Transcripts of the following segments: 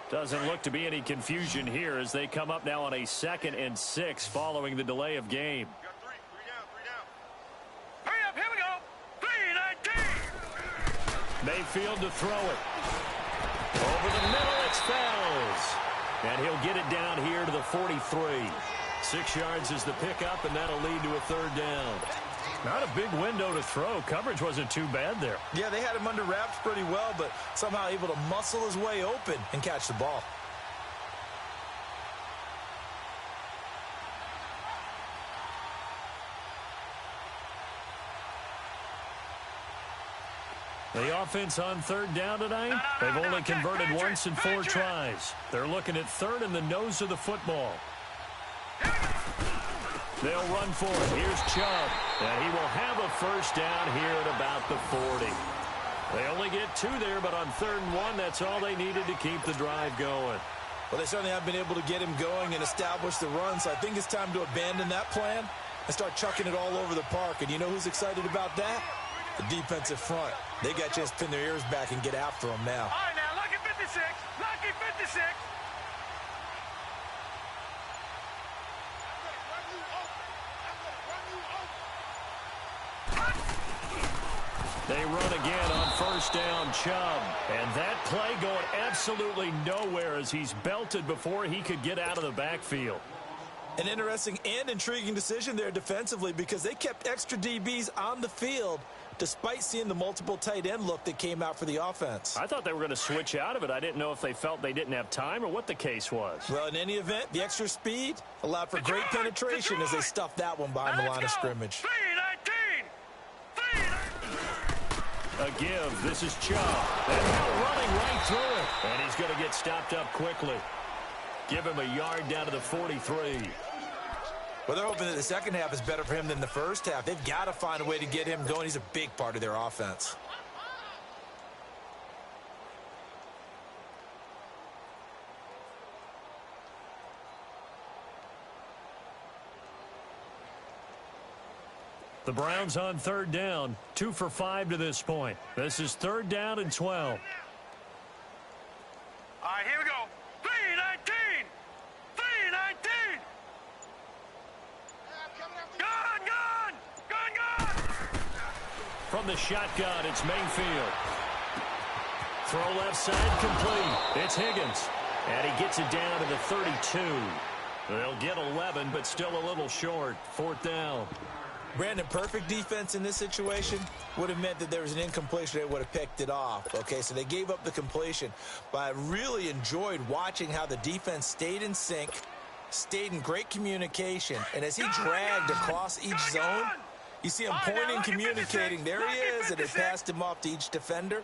Doesn't look to be any confusion here as they come up now on a 2nd and 6 following the delay of game. Three down. Hurry up, here we go. 3-19. Mayfield to throw it. Over the middle, it's Fells. And he'll get it down here to the 43. 6 yards is the pickup, and that'll lead to a 3rd down. Not a big window to throw. Coverage wasn't too bad there. Yeah, they had him under wraps pretty well, but somehow able to muscle his way open and catch the ball. The offense on 3rd down tonight, they've only converted once in 4 tries. They're looking at 3rd in the nose of the football. They'll run for it. Here's Chubb. And he will have a 1st down here at about the 40. They only get 2 there, but on 3rd and 1, that's all they needed to keep the drive going. Well, they certainly have been able to get him going and establish the run, so I think it's time to abandon that plan and start chucking it all over the park. And you know who's excited about that? The defensive front. They got a chance to pin their ears back and get after him now. All right, now, lucky 56. Lucky 56. They run again on 1st down, Chubb. And that play going absolutely nowhere as he's belted before he could get out of the backfield. An interesting and intriguing decision there defensively because they kept extra DBs on the field despite seeing the multiple tight end look that came out for the offense. I thought they were going to switch out of it. I didn't know if they felt they didn't have time or what the case was. Well, in any event, the extra speed allowed for great penetration as they stuffed that one behind the line of scrimmage. 3-19. A give. This is Chubb. And now running right through it. And he's going to get stopped up quickly. Give him a yard down to the 43. Well, they're hoping that the second half is better for him than the first half. They've got to find a way to get him going. He's a big part of their offense. The Browns on 3rd down. 2 for 5 to this point. This is 3rd down and 12. All right, here we go. 3-19. 3-19. Gone. From the shotgun, it's Mayfield. Throw left side complete. It's Higgins. And he gets it down to the 32. They'll get 11, but still a little short. 4th down. Brandon, perfect defense in this situation would have meant that there was an incompletion that would have picked it off. Okay, so they gave up the completion. But I really enjoyed watching how the defense stayed in sync, stayed in great communication. And as he dragged across each zone, you see him pointing, communicating. There he is, and they passed him off to each defender.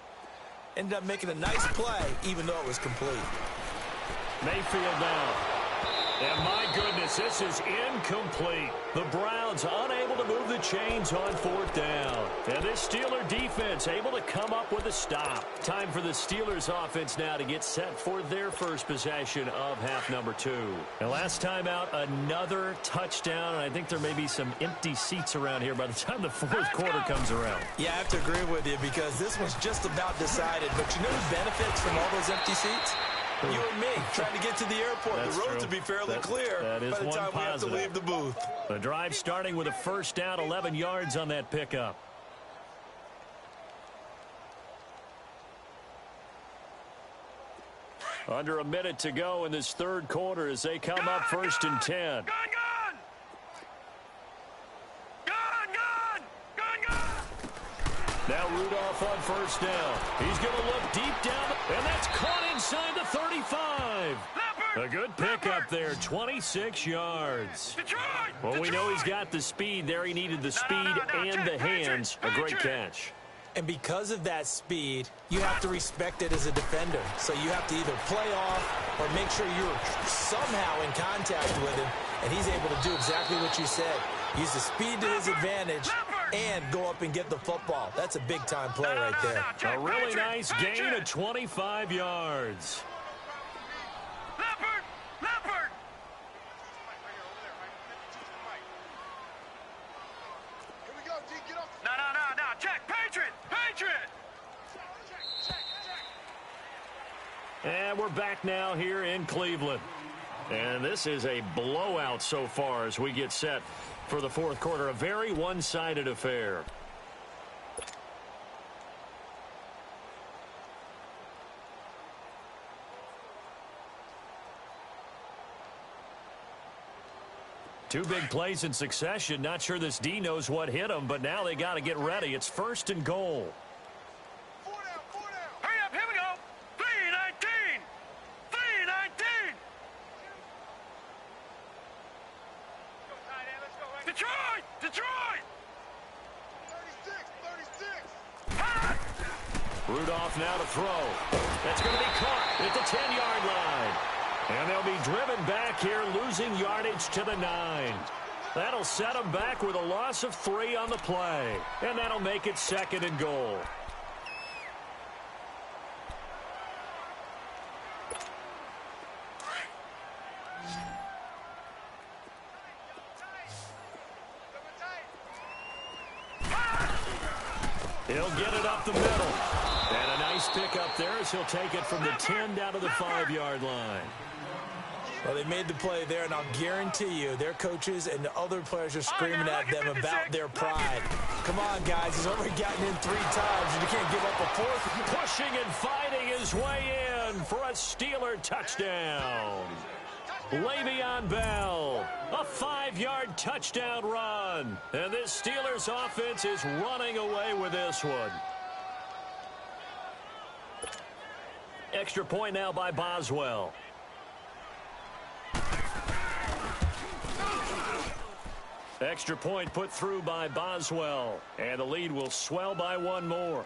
Ended up making a nice play, even though it was complete. Mayfield now. And my goodness, this is incomplete. The Browns unable to move the chains on 4th down. And this Steeler defense able to come up with a stop. Time for the Steelers offense now to get set for their first possession of half number 2. And last time out, another touchdown. And I think there may be some empty seats around here by the time the 4th quarter comes around. Yeah, I have to agree with you because this one's just about decided. But you know who benefits from all those empty seats? You and me, trying to get to the airport. That's the roads true. will be fairly clear that is by the time we have to leave the booth. The drive starting with a 1st down, 11 yards on that pickup. Under a minute to go in this 3rd quarter as they come up 1st and 10. Now Rudolph on 1st down. He's going to look deep down, and that's caught inside the 35. A good pickup there, 26 yards. Well, we know he's got the speed there. He needed the speed and the hands. A great catch. And because of that speed, you have to respect it as a defender. So you have to either play off or make sure you're somehow in contact with him, and he's able to do exactly what you said. Use the speed to his advantage and go up and get the football. That's a big-time play right there. A really nice gain of 25 yards. Leopard! Here we go, D, get off. No, check, Patriot! And And we're back now here in Cleveland. And this is a blowout so far as we get set for the fourth quarter. A very one-sided affair. Two big plays in succession. Not sure this D knows what hit him, but now they got to get ready. It's 1st and goal. Hurry up, here we go. 3-19. 3-19. Detroit! Detroit! 36. Rudolph now to throw. That's going to be caught at the 10-yard line. And they'll be driven back here, losing yardage to the 9. That'll set them back with a loss of 3 on the play. And that'll make it 2nd and goal. He'll get it up the middle. And a nice pick up there as he'll take it from the 10 down to the 5-yard line. Well, they made the play there, and I'll guarantee you their coaches and the other players are screaming at them about their pride. Come on, guys. He's already gotten in 3 times, and you can't give up a 4th. Pushing and fighting his way in for a Steeler touchdown. Le'Veon Bell, a 5-yard touchdown run. And this Steelers offense is running away with this one. Extra point now by Boswell. Extra point put through by Boswell. And the lead will swell by 1 more.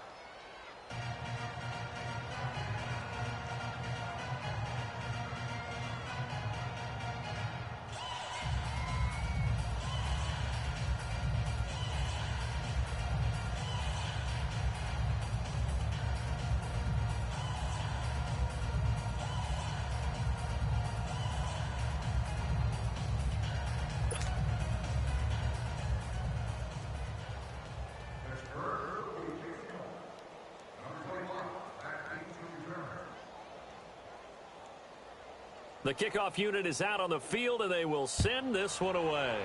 The kickoff unit is out on the field, and they will send this one away.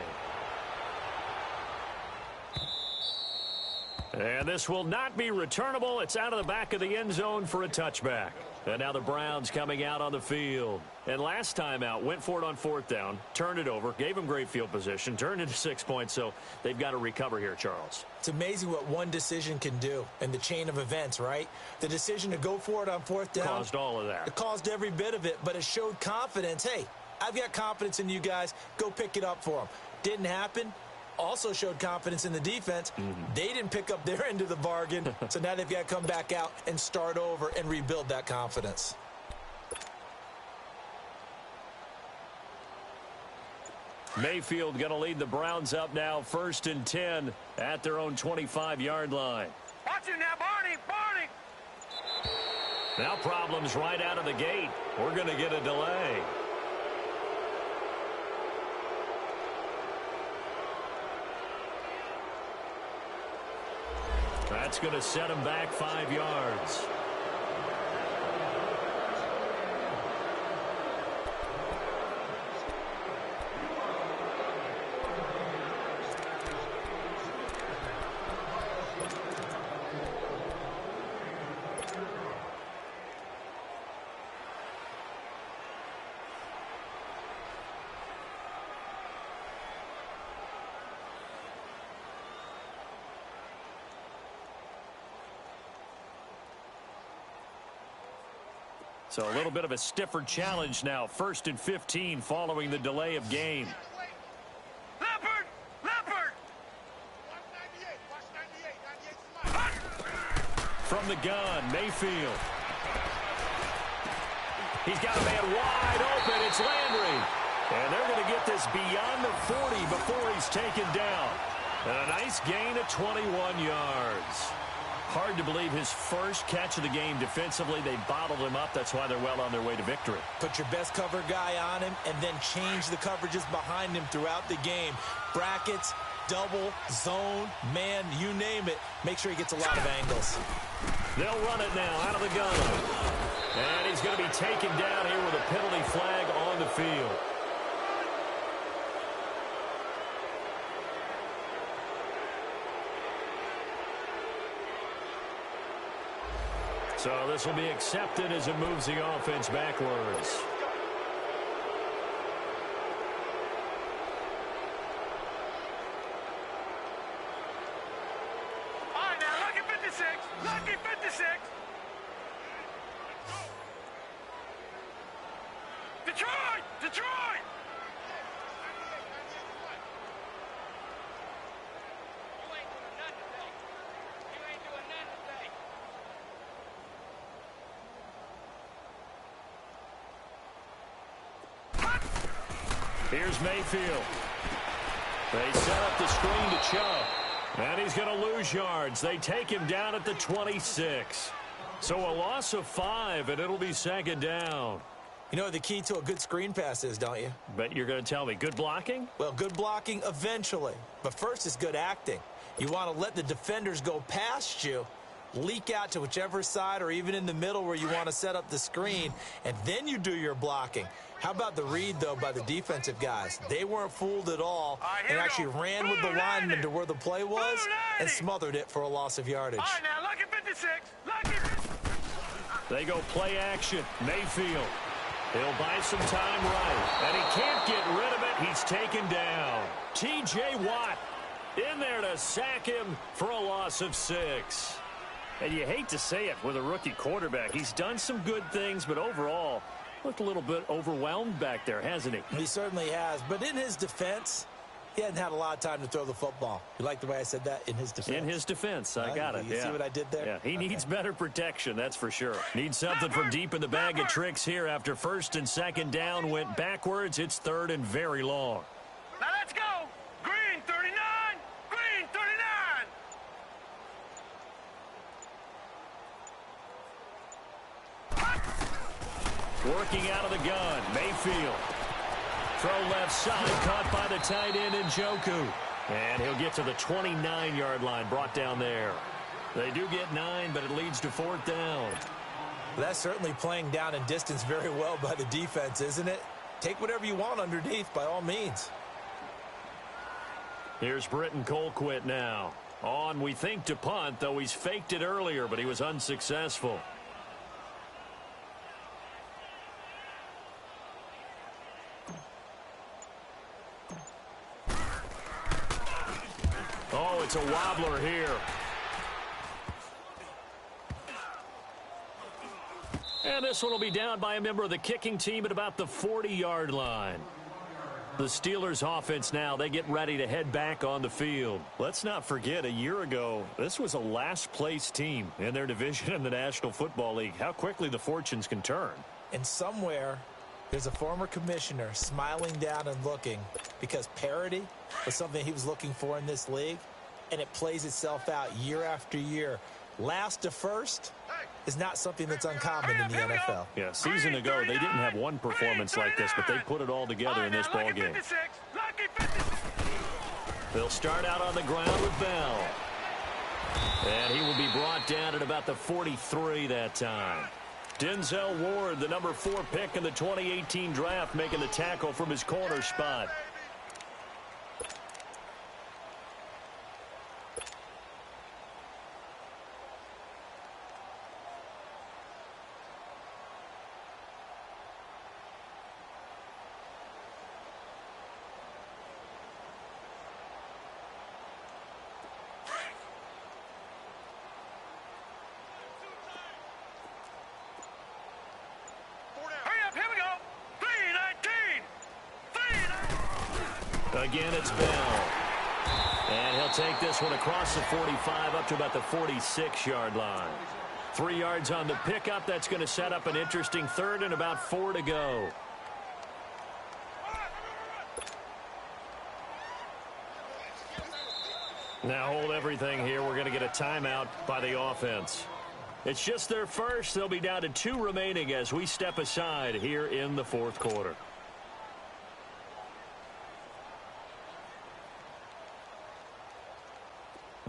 And this will not be returnable. It's out of the back of the end zone for a touchback. And now the Browns coming out on the field. And last time out, went for it on 4th down, turned it over, gave them great field position, turned into 6 points. So they've got to recover here, Charles. It's amazing what one decision can do in the chain of events, right? The decision to go for it on 4th down. Caused all of that. It caused every bit of it, but it showed confidence. Hey, I've got confidence in you guys. Go pick it up for them. Didn't happen. Also showed confidence in the defense. They didn't pick up their end of the bargain, so now they've got to come back out and start over and rebuild that confidence. Mayfield going to lead the Browns up now, 1st and 10 at their own 25-yard line. Watch it now, Barney! Barney! Now problems right out of the gate. We're going to get a delay. That's going to set him back 5 yards. So a little bit of a stiffer challenge now. 1st and 15 following the delay of game. Leopard! Leopard! From the gun, Mayfield. He's got a man wide open. It's Landry. And they're going to get this beyond the 40 before he's taken down. And a nice gain of 21 yards. Hard to believe his first catch of the game defensively. They bottled him up. That's why they're well on their way to victory. Put your best cover guy on him and then change the coverages behind him throughout the game. Brackets, double, zone, man, you name it. Make sure he gets a lot of angles. They'll run it now out of the gun. And he's going to be taken down here with a penalty flag on the field. So this will be accepted as it moves the offense backwards. All right, now, lucky 56. Lucky 56. Detroit! Detroit! You ain't doing nothing today. You ain't doing nothing today. Here's Mayfield. They set up the screen to Chubb. And he's going to lose yards. They take him down at the 26. So a loss of 5, and it'll be second down. You know what the key to a good screen pass is, don't you? But you're going to tell me, good blocking? Well, good blocking eventually. But first is good acting. You want to let the defenders go past you, leak out to whichever side or even in the middle where you want to set up the screen, and then you do your blocking. How about the read, though, by the defensive guys? They weren't fooled at all and actually ran with the lineman to where the play was and smothered it for a loss of yardage. All right, now, lucky 56. Lucky 56. They go play action. Mayfield. He'll buy some time right. And he can't get rid of it. He's taken down. T.J. Watt in there to sack him for a loss of 6. And you hate to say it with a rookie quarterback. He's done some good things, but overall looked a little bit overwhelmed back there, hasn't he? He certainly has. But in his defense, he hadn't had a lot of time to throw the football. You like the way I said that? In his defense. In his defense. I got it. You see what I did there? Yeah, he needs better protection, that's for sure. Needs something from deep in the bag of tricks here after first and second down went backwards. It's third and very long. Now let's go. Green 39. Green 39. Working out of the gun, Mayfield. Throw left side, caught by the tight end Njoku. And he'll get to the 29-yard line, brought down there. They do get 9, but it leads to fourth down. That's certainly playing down in distance very well by the defense, isn't it? Take whatever you want underneath, by all means. Here's Britton Colquitt now. On, we think, to punt, though he's faked it earlier, but he was unsuccessful. Oh, it's a wobbler here. And this one will be down by a member of the kicking team at about the 40-yard line. The Steelers offense now, they get ready to head back on the field. Let's not forget, a year ago, this was a last-place team in their division in the National Football League. How quickly the fortunes can turn. And somewhere, there's a former commissioner smiling down and looking because parity was something he was looking for in this league, and it plays itself out year after year. Last to first is not something that's uncommon in the NFL. Yeah, season ago, they didn't have one performance like this, but they put it all together in this ball game. They'll start out on the ground with Bell. And he will be brought down at about the 43 that time. Denzel Ward, the number 4 pick in the 2018 draft, making the tackle from his corner spot. Again, it's Bell. And he'll take this one across the 45 up to about the 46-yard line. 3 yards on the pickup. That's going to set up an interesting third and about 4 to go. Now hold everything here. We're going to get a timeout by the offense. It's just their first. They'll be down to 2 remaining as we step aside here in the fourth quarter.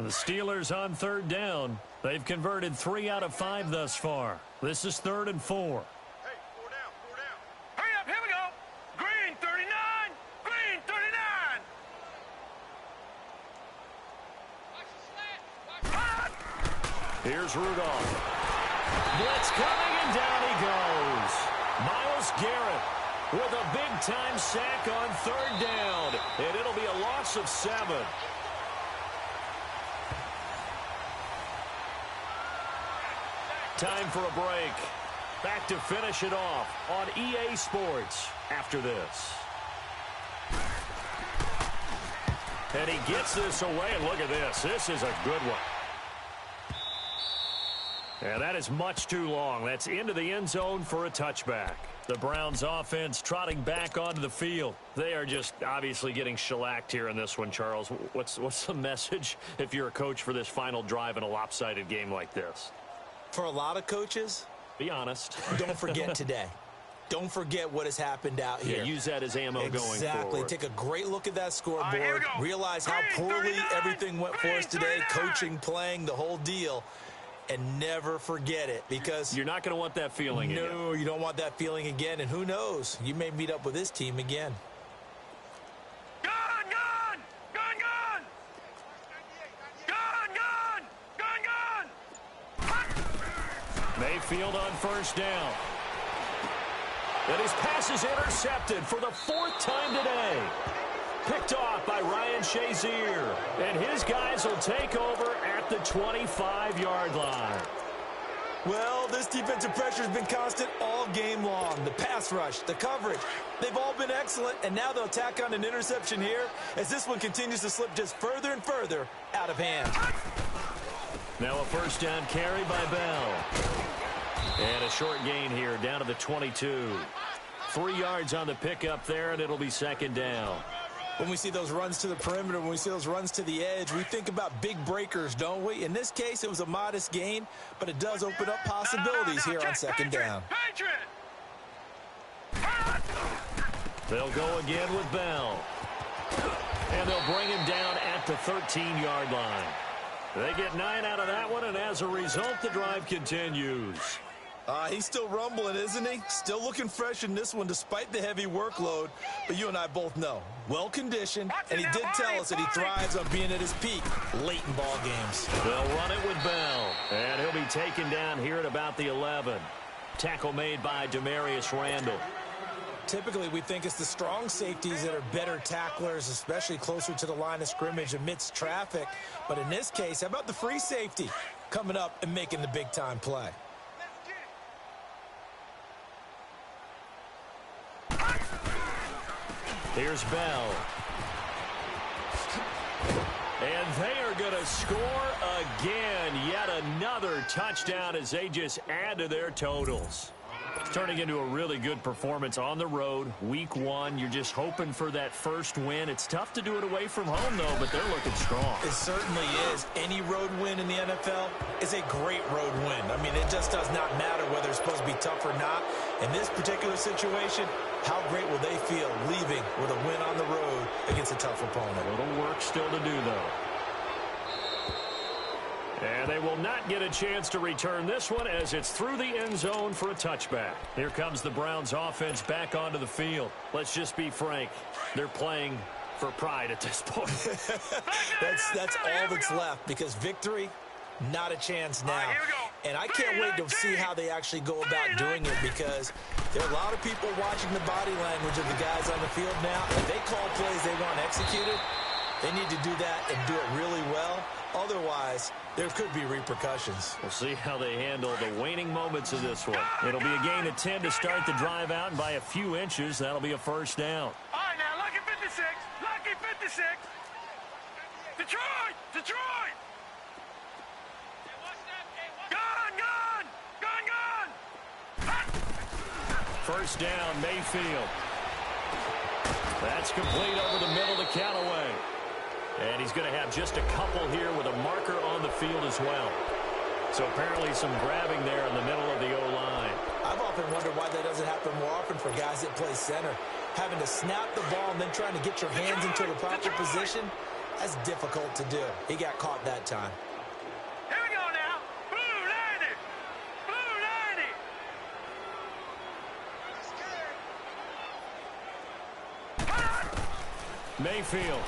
The Steelers on third down. They've converted 3 out of 5 thus far. This is 3rd and 4. Hey, 4 down, 4 down. Hurry up, here we go. Green 39, green 39. Here's Rudolph. Blitz coming, and down he goes. Myles Garrett with a big-time sack on 3rd down. And it'll be a loss of 7. Time for a break. Back to finish it off on EA Sports after this. And he gets this away, and look at this. This is a good one. And that is much too long. That's into the end zone for a touchback. The Browns offense trotting back onto the field. They are just obviously getting shellacked here in this one, Charles. What's the message if you're a coach for this final drive in a lopsided game like this? For a lot of coaches, be honest. Don't forget today. Don't forget what has happened out here. Yeah, use that as ammo going forward. Exactly. Take a great look at that scoreboard. Realize how poorly everything went for us today. Coaching, playing, the whole deal. And never forget it, because you're not going to want that feeling again. No, you don't want that feeling again. And who knows? You may meet up with this team again. Gun, gun! Gun, gun! Gun, gun! Gun, gun! Mayfield on 1st down. And his pass is intercepted for the 4th time today. Picked off by Ryan Shazier. And his guys will take over at the 25-yard line. Well, this defensive pressure has been constant all game long. The pass rush, the coverage, they've all been excellent. And now they'll tack on an interception here as this one continues to slip just further and further out of hand. Now a 1st down carry by Bell. And a short gain here down to the 22. 3 yards on the pickup there, and it'll be 2nd down. When we see those runs to the perimeter, when we see those runs to the edge, we think about big breakers, don't we? In this case, it was a modest gain, but it does open up possibilities here on 2nd down. They'll go again with Bell. And they'll bring him down at the 13-yard line. They get 9 out of that one, and as a result, the drive continues. He's still rumbling, isn't he? Still looking fresh in this one despite the heavy workload. But you and I both know, well-conditioned, and he did tell us that he thrives on being at his peak late in ball games. They'll run it with Bell, and he'll be taken down here at about the 11. Tackle made by Demarius Randall. Typically, we think it's the strong safeties that are better tacklers, especially closer to the line of scrimmage amidst traffic. But in this case, how about the free safety coming up and making the big-time play? Here's Bell. And they are going to score again. Yet another touchdown as they just add to their totals. Turning into a really good performance on the road. Week 1, you're just hoping for that first win. It's tough to do it away from home, though, but they're looking strong. It certainly is. Any road win in the NFL is a great road win. I mean, it just does not matter whether it's supposed to be tough or not. In this particular situation, how great will they feel leaving with a win on the road against a tough opponent? A little work still to do, though. And they will not get a chance to return this one as it's through the end zone for a touchback. Here comes the Browns offense back onto the field. Let's just be frank. They're playing for pride at this point. That's all that's left, because victory, not a chance now. And I can't wait to see how they actually go about doing it, because there are a lot of people watching the body language of the guys on the field now. If they call plays they want executed, they need to do that and do it really well. Otherwise, there could be repercussions. We'll see how they handle the waning moments of this one. It'll be a gain of 10 to start the drive out, and by a few inches, that'll be a 1st down. All right, now, lucky 56. Lucky 56. Detroit! Detroit! Gun, gun! Gun, gun! 1st down, Mayfield. That's complete over the middle to Callaway. And he's going to have just a couple here with a marker on the field as well. So apparently some grabbing there in the middle of the O-line. I've often wondered why that doesn't happen more often for guys that play center. Having to snap the ball and then trying to get your hands into the proper position, That's difficult to do. He got caught that time. Here we go now. Blue 90. Blue 90. Mayfield.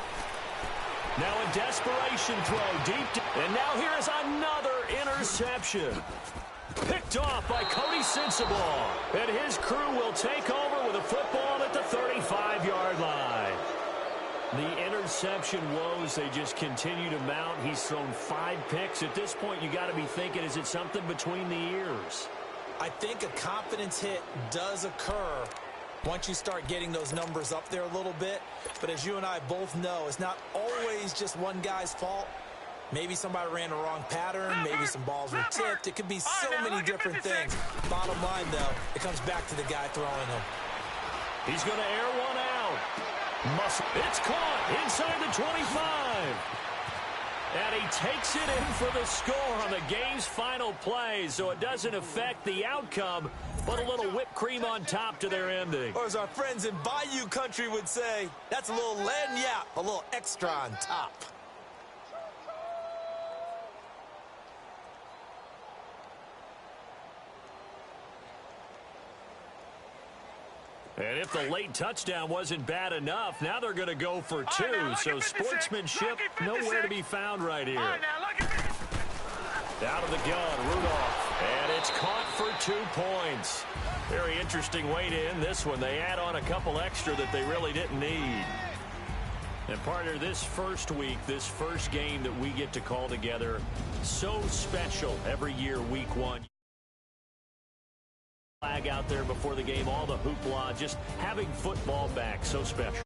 Now a desperation throw deep. And now here is another interception. Picked off by Cody Sensabaugh. And his crew will take over with a football at the 35-yard line. The interception woes, they just continue to mount. He's thrown 5 picks. At this point, you got to be thinking, is it something between the ears? I think a confidence hit does occur once you start getting those numbers up there a little bit. But as you and I both know, it's not always just one guy's fault. Maybe somebody ran the wrong pattern. Maybe some balls were tipped. It could be so many different things. Bottom line, though, it comes back to the guy throwing them. He's going to air one out. It's caught inside the 25. And he takes it in for the score on the game's final play. So it doesn't affect the outcome, but a little whipped cream on top to their ending. Or as our friends in Bayou Country would say, that's a little lagniappe, a little extra on top. And if the late touchdown wasn't bad enough, now they're going to go for 2. So sportsmanship nowhere to be found right here. Out of the gun, Rudolph. And it's caught for 2 points. Very interesting way to end this one. They add on a couple extra that they really didn't need. And partner, this first week, this first game that we get to call together, so special every year, week 1. Flag out there before the game, all the hoopla, just having football back, so special.